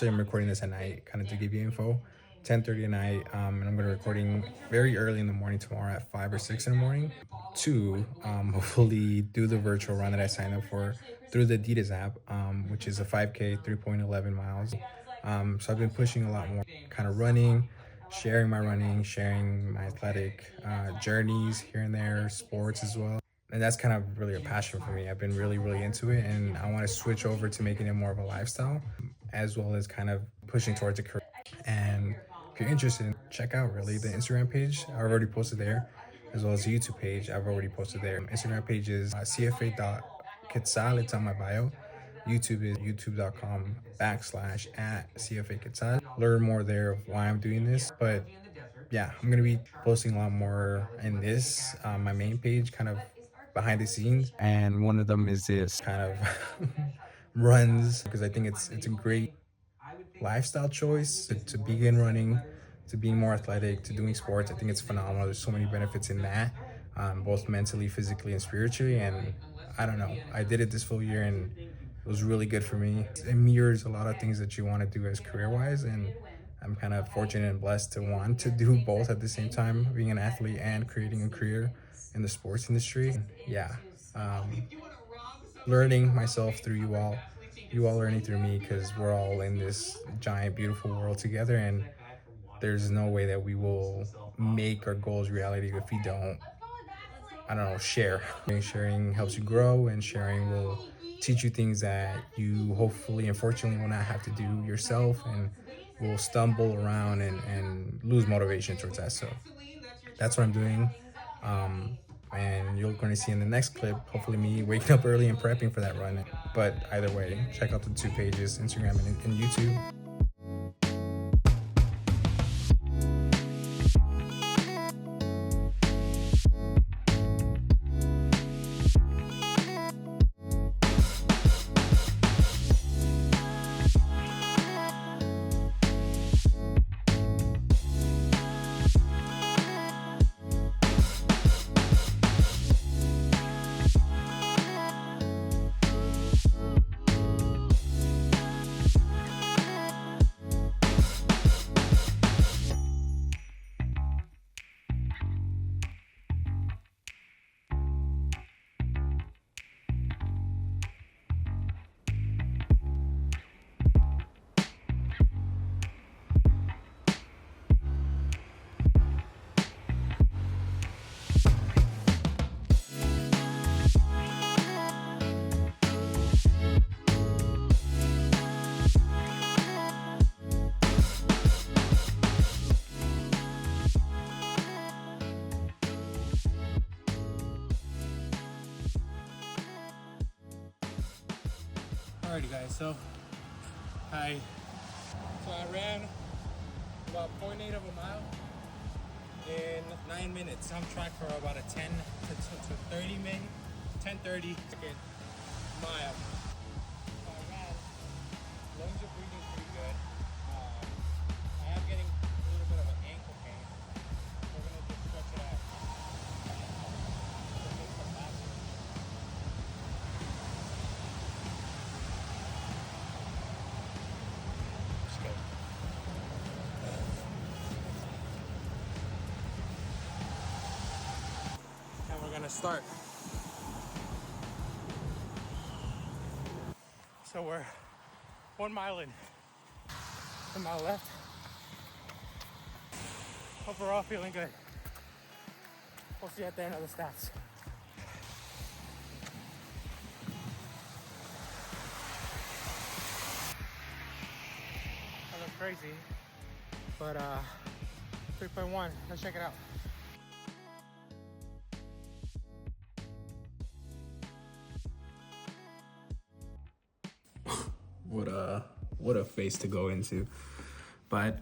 So I'm recording this at night, kind of to give you info. 10:30 at night, and I'm gonna be recording very early in the morning tomorrow at 5 or 6 in the morning to hopefully do the virtual run that I signed up for through the Adidas app, which is a 5K, 3.11 miles. So I've been pushing a lot more, kind of running, sharing my running, sharing my athletic journeys here and there, sports as well. And that's kind of really a passion for me. I've been really into it, and I want to switch over to making it more of a lifestyle, as well as kind of pushing towards a career. And if you're interested, check out really the Instagram page. I already posted there, as well as the YouTube page. I've already posted there. Instagram page is cfa.quetzal. It's on my bio. YouTube is youtube.com/ at CFA Quetzal. Learn more there of why I'm doing this. But yeah, I'm gonna be posting a lot more in this my main page, kind of behind the scenes. And one of them is this kind of runs, because I think it's a great lifestyle choice to begin running, to being more athletic, to doing sports. I think it's phenomenal. There's so many benefits in that, both mentally, physically, and spiritually. And I don't know, I did it this full year, and it was really good for me. It mirrors a lot of things that you want to do as career wise, and I'm kind of fortunate and blessed to want to do both at the same time, being an athlete and creating a career in the sports industry. Yeah, um, learning myself through you all learning through me, because we're all in this giant, beautiful world together, and there's no way that we will make our goals reality if we don't, I don't know, share. Sharing helps you grow, and sharing will teach you things that you hopefully, unfortunately, will not have to do yourself, and will stumble around and lose motivation towards that. So that's what I'm doing. And you're going to see in the next clip, hopefully, me waking up early and prepping for that run. But either way, check out the two pages, Instagram and YouTube. Alrighty guys, so I ran about 0.8 of a mile in 9 minutes. I'm track for about a 10 to 30 maybe, 10:30 mile. So I ran, lungs are breathing pretty good. I am getting a little bit of an ankle pain. We're gonna just stretch it out. And we're gonna start. So we're 1 mile in. 1 mile left. Overall feeling good. We'll see at the end of the stats. I look crazy, but 3.1, let's check it out. What a face to go into. But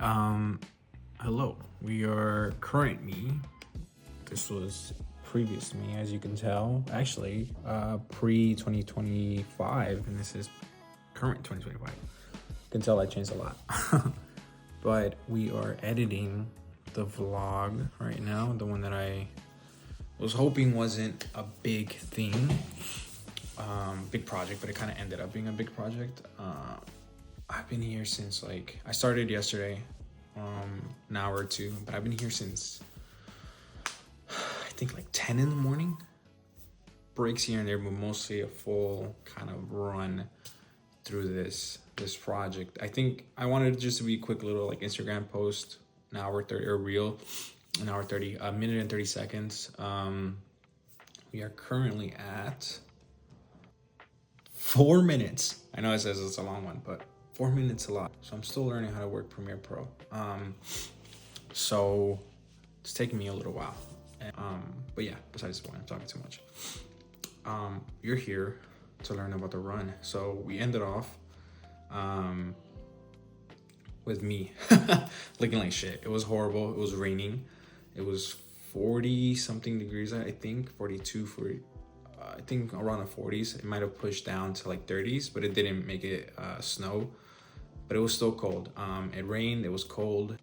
hello, we are current me. This was previous me, as you can tell. Actually, pre 2025, and this is current 2025. You can tell I changed a lot. But we are editing the vlog right now, the one that I was hoping wasn't a big thing, big project, but it kind of ended up being a big project. I've been here since like, I started yesterday, an hour or two, but I've been here since I think like 10 in the morning. Breaks here and there, but mostly a full kind of run through this project. I think I wanted it just to be a quick little like Instagram post, an hour 30, or reel, an hour 30, a minute and 30 seconds. We are currently at 4 minutes. I know it says it's a long one, but 4 minutes a lot. So I'm still learning how to work Premiere Pro. So it's taking me a little while. But yeah, besides the point, I'm talking too much. You're here to learn about the run. So we ended off with me looking like shit. It was horrible. It was raining. It was 40 something degrees, I think 42, 40, I think around the 40s. It might have pushed down to like 30s, but it didn't make it snow, but it was still cold. It rained, it was cold.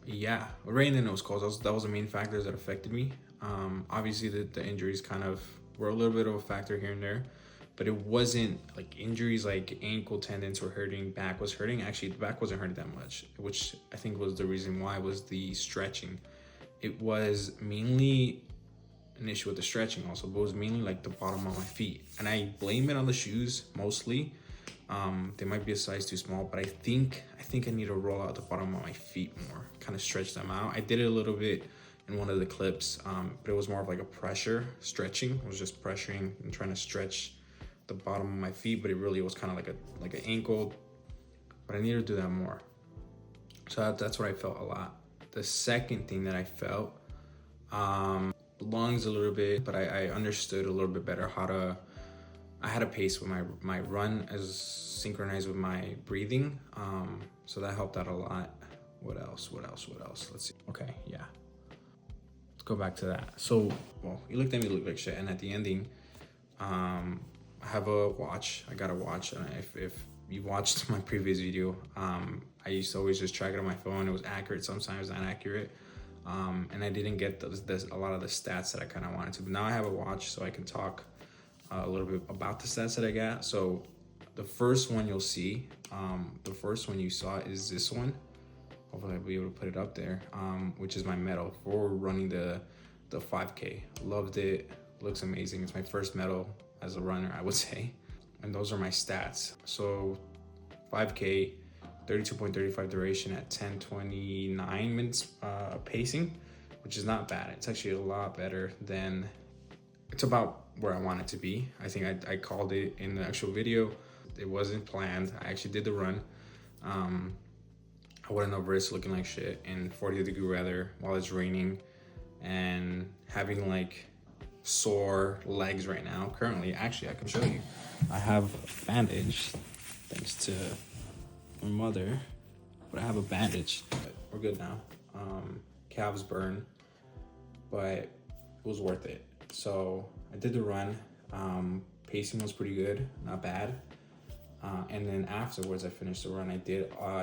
Yeah, it rained and it was cold. That was the main factors that affected me. Obviously the injuries kind of were a little bit of a factor here and there, but it wasn't like injuries like ankle tendons were hurting, back was hurting. Actually, the back wasn't hurting that much, which I think was the reason why, was the stretching. It was mainly an issue with the stretching also, but it was mainly like the bottom of my feet. And I blame it on the shoes mostly. They might be a size too small, but I think I need to roll out the bottom of my feet more, kind of stretch them out. I did it a little bit in one of the clips, but it was more of like a pressure stretching. I was just pressuring and trying to stretch the bottom of my feet, but it really was kind of like an ankle, but I need to do that more. So that's what I felt a lot. The second thing that I felt, lungs a little bit, but I understood a little bit better I had a pace with my run as synchronized with my breathing. So that helped out a lot. What else? Let's see. Okay, yeah. Let's go back to that. So, well, you looked at me, look like shit. And at the ending, I have a watch. I got a watch. And if you watched my previous video, I used to always just track it on my phone. It was accurate, sometimes not accurate. And I didn't get a lot of the stats that I kind of wanted to. But now I have a watch, so I can talk a little bit about the stats that I got. So the first one you'll see, the first one you saw is this one. Hopefully I'll be able to put it up there, which is my medal for running the 5K. Loved it. Looks amazing. It's my first medal as a runner, I would say. And those are my stats. So 5K, 32.35 duration at 10:29 minutes pacing, which is not bad. It's actually a lot better than, it's about where I want it to be. I think I called it in the actual video. It wasn't planned. I actually did the run. I went over it looking like shit in 40-degree weather while it's raining and having like sore legs right now. Currently, actually, I can show you. I have a bandage thanks to my mother, but I have a bandage. We're good now. Calves burn, but it was worth it. So I did the run. Pacing was pretty good, not bad. And then afterwards, I finished the run. I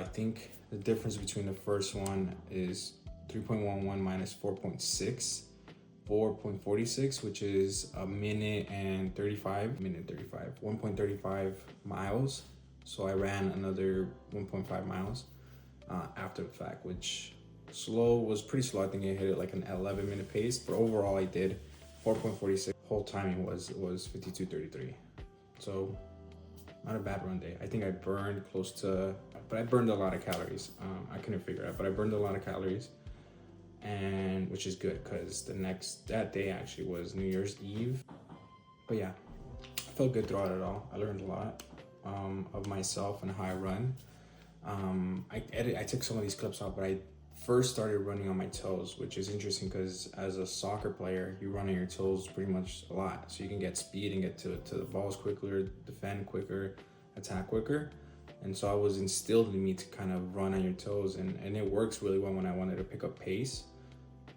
think the difference between the first one is 3.11 minus 4.46, which is a minute 35, 1.35 miles. So I ran another 1.5 miles after the fact, which was pretty slow. I think I hit it like an 11-minute pace, but overall I did 4.46. Whole timing was 52:33. So not a bad run day. I think I burned but I burned a lot of calories. I couldn't figure it out, but I burned a lot of calories, and which is good because that day actually was New Year's Eve. But yeah, I felt good throughout it all. I learned a lot of myself and how I run. I took some of these clips out, but I first started running on my toes, which is interesting because as a soccer player, you run on your toes pretty much a lot. So you can get speed and get to the balls quicker, defend quicker, attack quicker. And so I was instilled in me to kind of run on your toes, and it works really well when I wanted to pick up pace.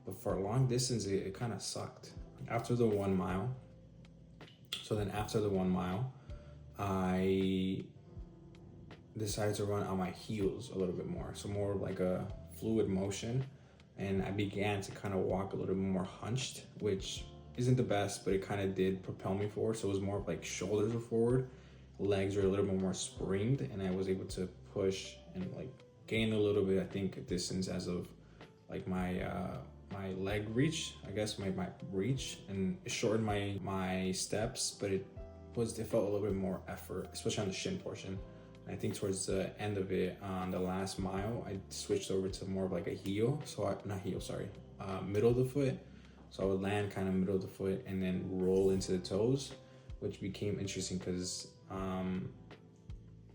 But for a long distance, it kind of sucked. After the 1 mile, I decided to run on my heels a little bit more. So more like a fluid motion, and I began to kind of walk a little bit more hunched, which isn't the best, but it kind of did propel me forward. So it was more of like shoulders are forward legs were a little bit more springed, and I was able to push and like gain a little bit, I think, distance as of like my leg reach, I guess, my reach, and it shortened my steps, but it felt a little bit more effort, especially on the shin portion. And I think towards the end of it, on the last mile, I switched over to more of like a heel. Middle of the foot. So I would land kind of middle of the foot and then roll into the toes, which became interesting because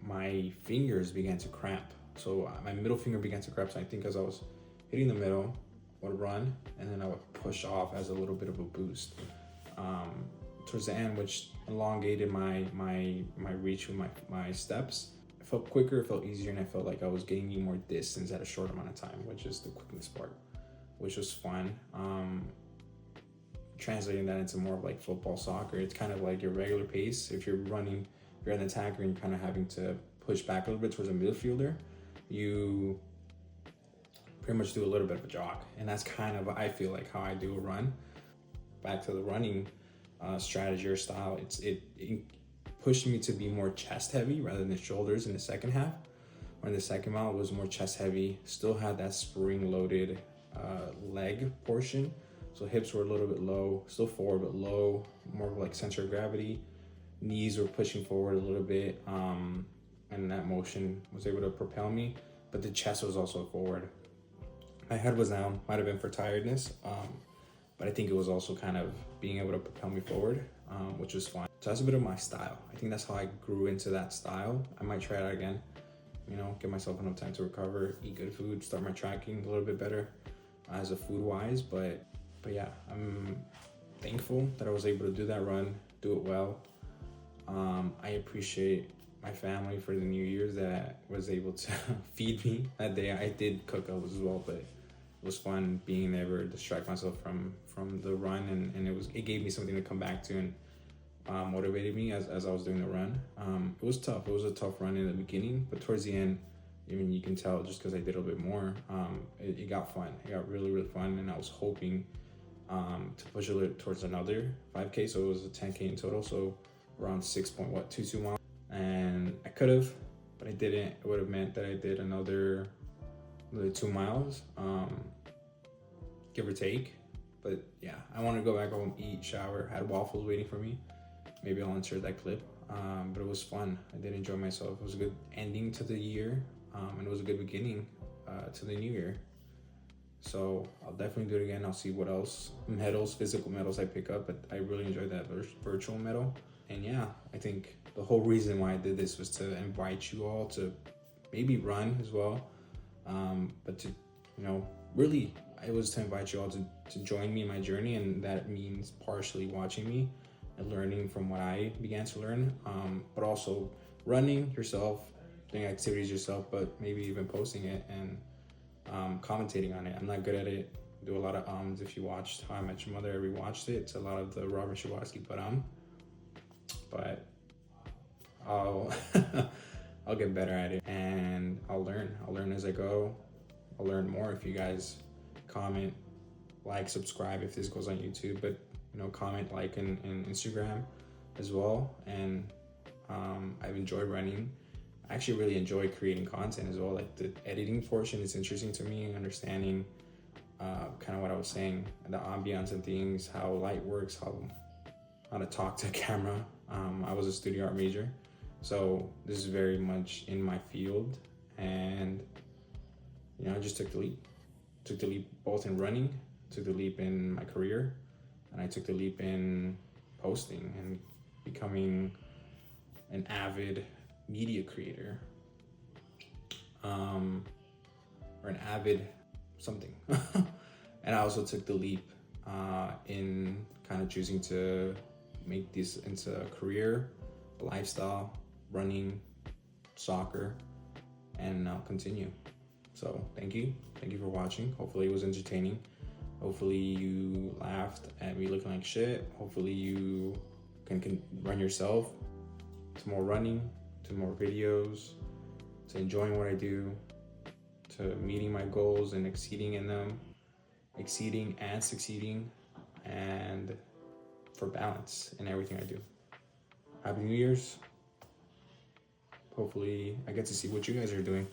my fingers began to cramp. So my middle finger began to cramp. So I think as I was hitting the middle, I would run, and then I would push off as a little bit of a boost towards the end, which elongated my reach with my steps. It felt quicker, it felt easier, and I felt like I was gaining more distance at a short amount of time, which is the quickness part, which was fun. Translating that into more of like football, soccer, it's kind of like your regular pace. If you're running, if you're an attacker and you're kind of having to push back a little bit towards a midfielder, you pretty much do a little bit of a jog. And that's kind of, I feel like, how I do a run. Back to the running strategy or style, it pushed me to be more chest heavy rather than the shoulders in the second half. Or in the second mile, it was more chest heavy, still had that spring loaded leg portion. So hips were a little bit low, still forward but low, more of like center of gravity. Knees were pushing forward a little bit, and that motion was able to propel me, but the chest was also forward. My head was down, might have been for tiredness, but I think it was also kind of being able to propel me forward, which was fun. So that's a bit of my style. I think that's how I grew into that style. I might try it again, give myself enough time to recover, eat good food, start my tracking a little bit better as a food wise, but yeah, I'm thankful that I was able to do that run, do it well. I appreciate my family for the New Year's that was able to feed me that day. I did cook up as well, but it was fun being able to distract myself from the run, and it gave me something to come back to and motivated me as I was doing the run. It was tough. It was a tough run in the beginning, but towards the end, you can tell just because I did a little bit more, it got fun. It got really, really fun, and I was hoping to push a little towards another 5K, so it was a 10K in total, so around 6.22 miles, and I could have, but I didn't. It would have meant that I did another 2 miles, give or take. But yeah, I want to go back home, eat, shower, had waffles waiting for me. Maybe I'll insert that clip, but it was fun. I did enjoy myself. It was a good ending to the year, and it was a good beginning to the new year. So I'll definitely do it again. I'll see what else medals, physical medals I pick up, but I really enjoyed that virtual medal. And yeah, I think the whole reason why I did this was to invite you all to maybe run as well, but to, really, it was to invite you all to join me in my journey, and that means partially watching me and learning from what I began to learn, but also running yourself, doing activities yourself, but maybe even posting it and commentating on it. I'm not good at it. I do a lot of if you watched How I Met Your Mother, I rewatched it. It's a lot of the Robert Schabotsky put but I'll I'll get better at it, and I'll learn as I go. I'll learn more if you guys comment, like, subscribe if this goes on YouTube, but comment, like, in Instagram as well. And I've enjoyed running. I actually really enjoy creating content as well. Like, the editing portion is interesting to me, understanding kind of what I was saying, the ambiance and things, how light works, how to talk to a camera. I was a studio art major, so this is very much in my field, and I just took the leap both in running, took the leap in my career, and I took the leap in posting and becoming an avid media creator, or an avid something. And I also took the leap in kind of choosing to make this into a career, a lifestyle, running, soccer, and I'll continue. So thank you for watching. Hopefully it was entertaining. Hopefully you laughed at me looking like shit. Hopefully you can run yourself, to more running, to more videos, to enjoying what I do, to meeting my goals and exceeding in them, exceeding and succeeding, and for balance in everything I do. Happy New Year's. hopefully I get to see what you guys are doing.